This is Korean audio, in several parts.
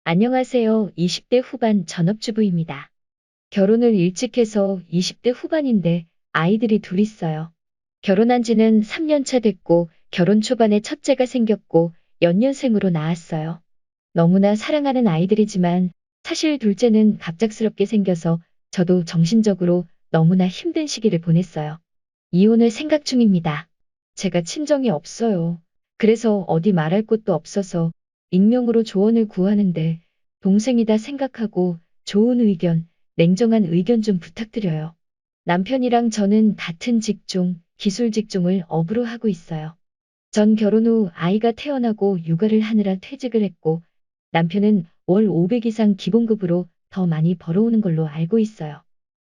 안녕하세요. 20대 후반 전업주부입니다. 결혼을 일찍 해서 20대 후반인데 아이들이 둘 있어요. 결혼한 지는 3년 차 됐고 결혼 초반에 첫째가 생겼고 연년생으로 낳았어요. 너무나 사랑하는 아이들이지만 사실 둘째는 갑작스럽게 생겨서 저도 정신적으로 너무나 힘든 시기를 보냈어요. 이혼을 생각 중입니다. 제가 친정이 없어요. 그래서 어디 말할 곳도 없어서 익명으로 조언을 구하는데 동생이다 생각하고 좋은 의견, 냉정한 의견 좀 부탁드려요. 남편이랑 저는 같은 직종, 기술 직종을 업으로 하고 있어요. 전 결혼 후 아이가 태어나고 육아를 하느라 퇴직을 했고 남편은 월 500 이상 기본급으로 더 많이 벌어오는 걸로 알고 있어요.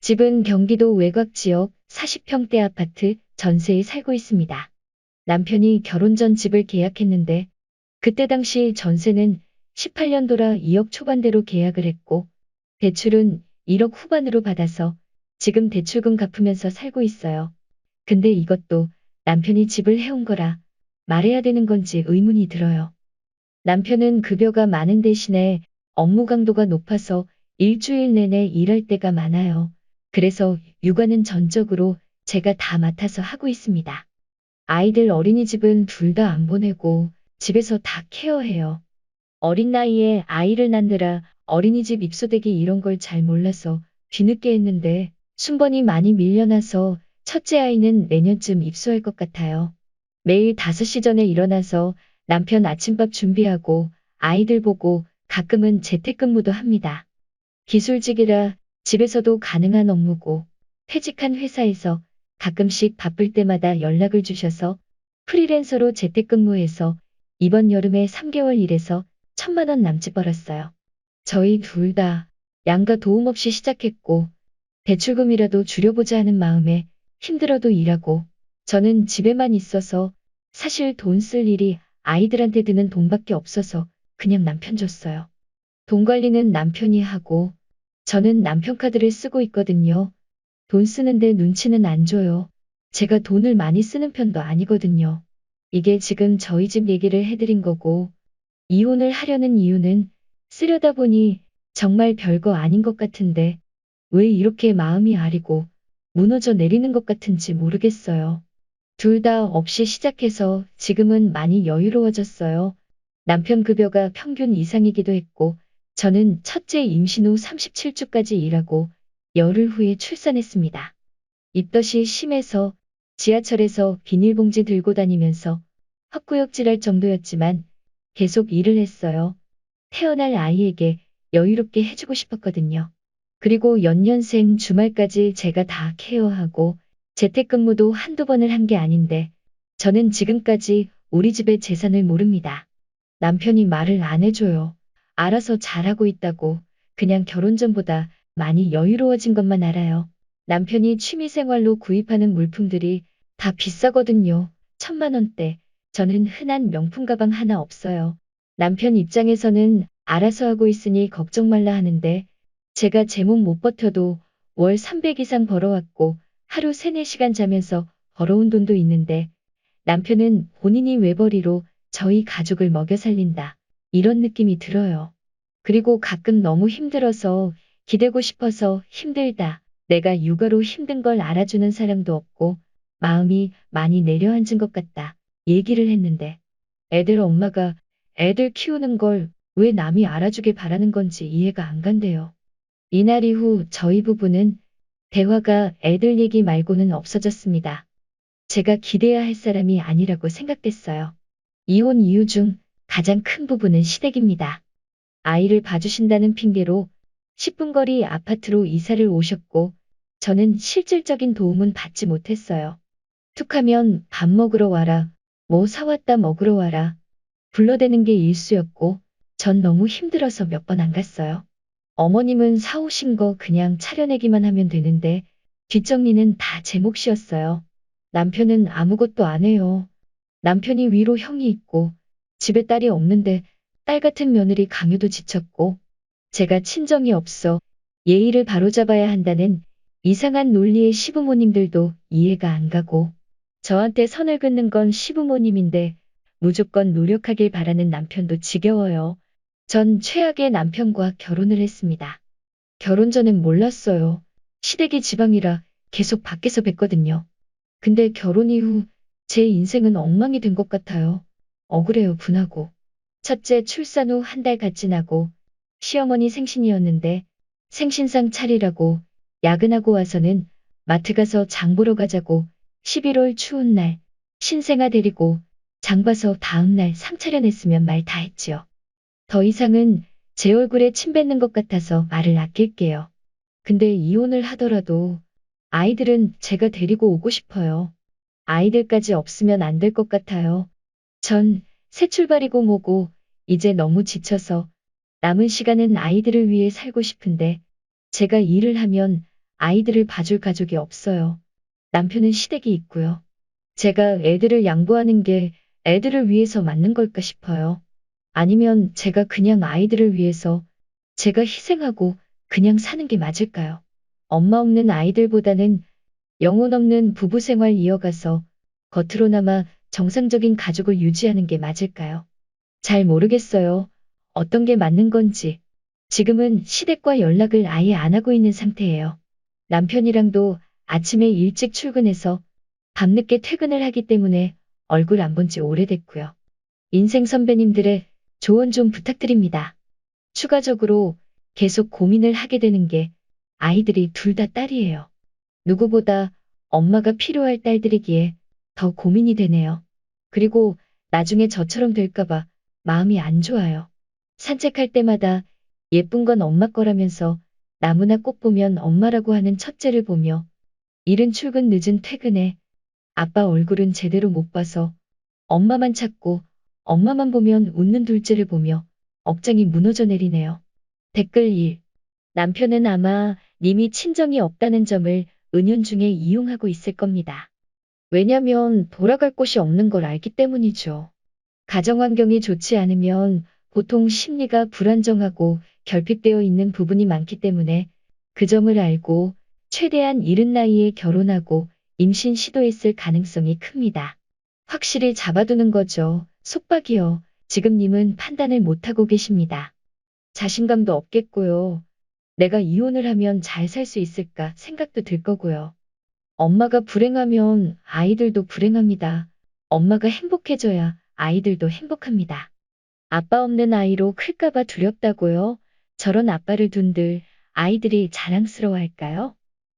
집은 경기도 외곽 지역 40평대 아파트 전세에 살고 있습니다. 남편이 결혼 전 집을 계약했는데 그때 당시 전세는 18년도라 2억 초반대로 계약을 했고 대출은 1억 후반으로 받아서 지금 대출금 갚으면서 살고 있어요. 근데 이것도 남편이 집을 해온 거라 말해야 되는 건지 의문이 들어요. 남편은 급여가 많은 대신에 업무 강도가 높아서 일주일 내내 일할 때가 많아요. 그래서 육아는 전적으로 제가 다 맡아서 하고 있습니다. 아이들 어린이집은 둘 다 안 보내고 집에서 다 케어해요. 어린 나이에 아이를 낳느라 어린이집 입소되기 이런 걸 잘 몰라서 뒤늦게 했는데 순번이 많이 밀려나서 첫째 아이는 내년쯤 입소할 것 같아요. 매일 5시 전에 일어나서 남편 아침밥 준비하고 아이들 보고 가끔은 재택근무도 합니다. 기술직이라 집에서도 가능한 업무고 퇴직한 회사에서 가끔씩 바쁠 때마다 연락을 주셔서 프리랜서로 재택근무해서 이번 여름에 3개월 일해서 1,000만 원 남짓 벌었어요. 저희 둘 다 양가 도움 없이 시작했고 대출금이라도 줄여보자 하는 마음에 힘들어도 일하고 저는 집에만 있어서 사실 돈 쓸 일이 아이들한테 드는 돈밖에 없어서 그냥 남편 줬어요. 돈 관리는 남편이 하고 저는 남편 카드를 쓰고 있거든요. 돈 쓰는데 눈치는 안 줘요. 제가 돈을 많이 쓰는 편도 아니거든요. 이게 지금 저희 집 얘기를 해드린 거고 이혼을 하려는 이유는 쓰려다 보니 정말 별거 아닌 것 같은데 왜 이렇게 마음이 아리고 무너져 내리는 것 같은지 모르겠어요. 둘 다 없이 시작해서 지금은 많이 여유로워졌어요. 남편 급여가 평균 이상이기도 했고 저는 첫째 임신 후 37주까지 일하고 열흘 후에 출산했습니다. 입덧이 심해서 지하철에서 비닐봉지 들고 다니면서 헛구역질할 정도였지만 계속 일을 했어요. 태어날 아이에게 여유롭게 해주고 싶었거든요. 그리고 연년생 주말까지 제가 다 케어하고 재택근무도 한두 번을 한 게 아닌데 저는 지금까지 우리 집의 재산을 모릅니다. 남편이 말을 안 해줘요. 알아서 잘하고 있다고 그냥 결혼 전보다 많이 여유로워진 것만 알아요. 남편이 취미생활로 구입하는 물품들이 다 비싸거든요. 1,000만 원대. 저는 흔한 명품 가방 하나 없어요. 남편 입장에서는 알아서 하고 있으니 걱정 말라 하는데 제가 제 몸 못 버텨도 월 300 이상 벌어왔고 하루 3, 4시간 자면서 벌어온 돈도 있는데 남편은 본인이 외벌이로 저희 가족을 먹여 살린다. 이런 느낌이 들어요. 그리고 가끔 너무 힘들어서 기대고 싶어서 힘들다. 내가 육아로 힘든 걸 알아주는 사람도 없고 마음이 많이 내려앉은 것 같다. 얘기를 했는데 애들 엄마가 애들 키우는 걸 왜 남이 알아주길 바라는 건지 이해가 안 간대요. 이날 이후 저희 부부는 대화가 애들 얘기 말고는 없어졌습니다. 제가 기대야 할 사람이 아니라고 생각됐어요. 이혼 이유 중 가장 큰 부분은 시댁입니다. 아이를 봐주신다는 핑계로 10분 거리 아파트로 이사를 오셨고 저는 실질적인 도움은 받지 못했어요. 툭하면 밥 먹으러 와라, 뭐 사왔다 먹으러 와라, 불러대는 게 일수였고 전 너무 힘들어서 몇 번 안 갔어요. 어머님은 사오신 거 그냥 차려내기만 하면 되는데 뒷정리는 다 제 몫이었어요. 남편은 아무것도 안 해요. 남편이 위로 형이 있고 집에 딸이 없는데 딸 같은 며느리 강요도 지쳤고 제가 친정이 없어 예의를 바로잡아야 한다는 이상한 논리의 시부모님들도 이해가 안 가고 저한테 선을 긋는 건 시부모님인데 무조건 노력하길 바라는 남편도 지겨워요. 전 최악의 남편과 결혼을 했습니다. 결혼 전엔 몰랐어요. 시댁이 지방이라 계속 밖에서 뵀거든요. 근데 결혼 이후 제 인생은 엉망이 된 것 같아요. 억울해요, 분하고. 첫째 출산 후 한 달 갓 지나고 시어머니 생신이었는데 생신상 차리라고 야근하고 와서는 마트 가서 장 보러 가자고 11월 추운 날 신생아 데리고 장 봐서 다음 날 상 차려냈으면 말 다 했지요. 더 이상은 제 얼굴에 침 뱉는 것 같아서 말을 아낄게요. 근데 이혼을 하더라도 아이들은 제가 데리고 오고 싶어요. 아이들까지 없으면 안 될 것 같아요. 전 새 출발이고 뭐고 이제 너무 지쳐서 남은 시간은 아이들을 위해 살고 싶은데 제가 일을 하면 아이들을 봐줄 가족이 없어요. 남편은 시댁이 있고요. 제가 애들을 양보하는 게 애들을 위해서 맞는 걸까 싶어요. 아니면 제가 그냥 아이들을 위해서 제가 희생하고 그냥 사는 게 맞을까요? 엄마 없는 아이들보다는 영혼 없는 부부 생활 이어가서 겉으로나마 정상적인 가족을 유지하는 게 맞을까요? 잘 모르겠어요. 어떤 게 맞는 건지. 지금은 시댁과 연락을 아예 안 하고 있는 상태예요. 남편이랑도 아침에 일찍 출근해서 밤늦게 퇴근을 하기 때문에 얼굴 안 본지 오래됐고요. 인생 선배님들의 조언 좀 부탁드립니다. 추가적으로 계속 고민을 하게 되는 게 아이들이 둘 다 딸이에요. 누구보다 엄마가 필요할 딸들이기에 더 고민이 되네요. 그리고 나중에 저처럼 될까봐 마음이 안 좋아요. 산책할 때마다 예쁜 건 엄마 거라면서 나무나 꽃 보면 엄마라고 하는 첫째를 보며 이른 출근 늦은 퇴근에 아빠 얼굴은 제대로 못 봐서 엄마만 찾고 엄마만 보면 웃는 둘째를 보며 억장이 무너져 내리네요. 댓글 1. 남편은 아마 님이 친정이 없다는 점을 은연중에 이용하고 있을 겁니다. 왜냐면 돌아갈 곳이 없는 걸 알기 때문이죠. 가정 환경이 좋지 않으면 보통 심리가 불안정하고 결핍되어 있는 부분이 많기 때문에 그 점을 알고 최대한 이른 나이에 결혼하고 임신 시도했을 가능성이 큽니다. 확실히 잡아두는 거죠. 속박이요. 지금 님은 판단을 못하고 계십니다. 자신감도 없겠고요. 내가 이혼을 하면 잘 살 수 있을까 생각도 들 거고요. 엄마가 불행하면 아이들도 불행합니다. 엄마가 행복해져야 아이들도 행복합니다. 아빠 없는 아이로 클까봐 두렵다고요? 저런 아빠를 둔들 아이들이 자랑스러워할까요?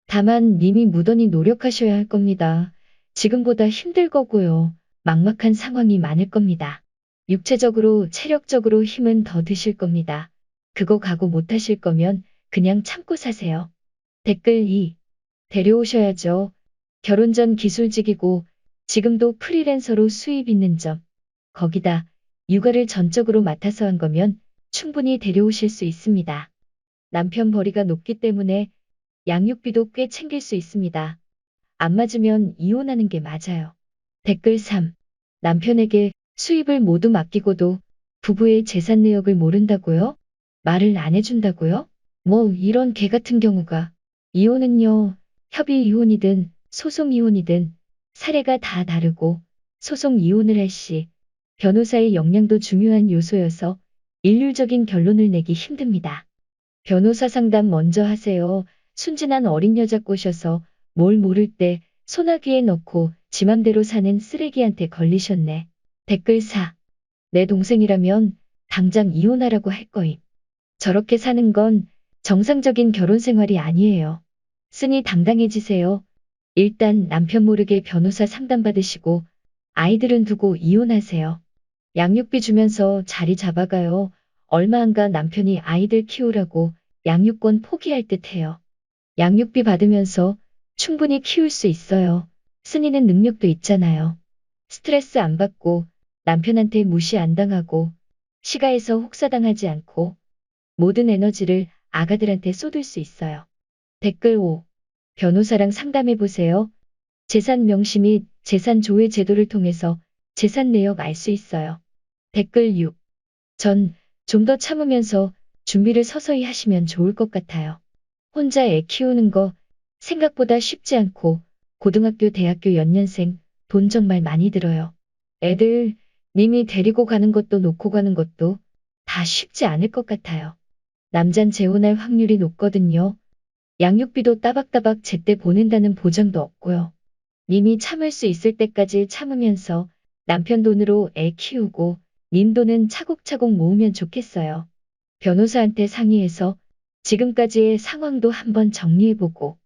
다만 님이 무던히 노력하셔야 할 겁니다. 지금보다 힘들 거고요. 막막한 상황이 많을 겁니다. 육체적으로, 체력적으로 힘은 더 드실 겁니다. 그거 각오 못 하실 거면 그냥 참고 사세요. 댓글 2. 데려오셔야죠. 결혼 전 기술직이고 지금도 프리랜서로 수입 있는 점. 거기다 육아를 전적으로 맡아서 한 거면 충분히 데려오실 수 있습니다. 남편 벌이가 높기 때문에 양육비도 꽤 챙길 수 있습니다. 안 맞으면 이혼하는 게 맞아요. 댓글 3. 남편에게 수입을 모두 맡기고도 부부의 재산 내역을 모른다고요? 말을 안 해준다고요? 뭐 이런 개 같은 경우가. 이혼은요, 협의 이혼이든 소송 이혼이든 사례가 다 다르고 소송 이혼을 할 시 변호사의 역량도 중요한 요소여서 일률적인 결론을 내기 힘듭니다. 변호사 상담 먼저 하세요. 순진한 어린 여자 꼬셔서 뭘 모를 때 소나귀에 넣고 지 맘대로 사는 쓰레기한테 걸리셨네. 댓글 4. 내 동생이라면 당장 이혼하라고 할 거임. 저렇게 사는 건 정상적인 결혼 생활이 아니에요. 쓰니 당당해지세요. 일단 남편 모르게 변호사 상담받으시고 아이들은 두고 이혼하세요. 양육비 주면서 자리 잡아가요. 얼마 안 가 남편이 아이들 키우라고 양육권 포기할 듯해요. 양육비 받으면서 충분히 키울 수 있어요. 쓰니는 능력도 있잖아요. 스트레스 안 받고 남편한테 무시 안 당하고 시가에서 혹사당하지 않고 모든 에너지를 아가들한테 쏟을 수 있어요. 댓글 5. 변호사랑 상담해보세요. 재산 명시 및 재산 조회 제도를 통해서 재산 내역 알 수 있어요. 댓글 6. 전 좀 더 참으면서 준비를 서서히 하시면 좋을 것 같아요. 혼자 애 키우는 거 생각보다 쉽지 않고 고등학교, 대학교 연년생, 돈 정말 많이 들어요. 애들, 님이 데리고 가는 것도 놓고 가는 것도 다 쉽지 않을 것 같아요. 남잔 재혼할 확률이 높거든요. 양육비도 따박따박 제때 보낸다는 보장도 없고요. 님이 참을 수 있을 때까지 참으면서 남편 돈으로 애 키우고 님 돈은 차곡차곡 모으면 좋겠어요. 변호사한테 상의해서 지금까지의 상황도 한번 정리해보고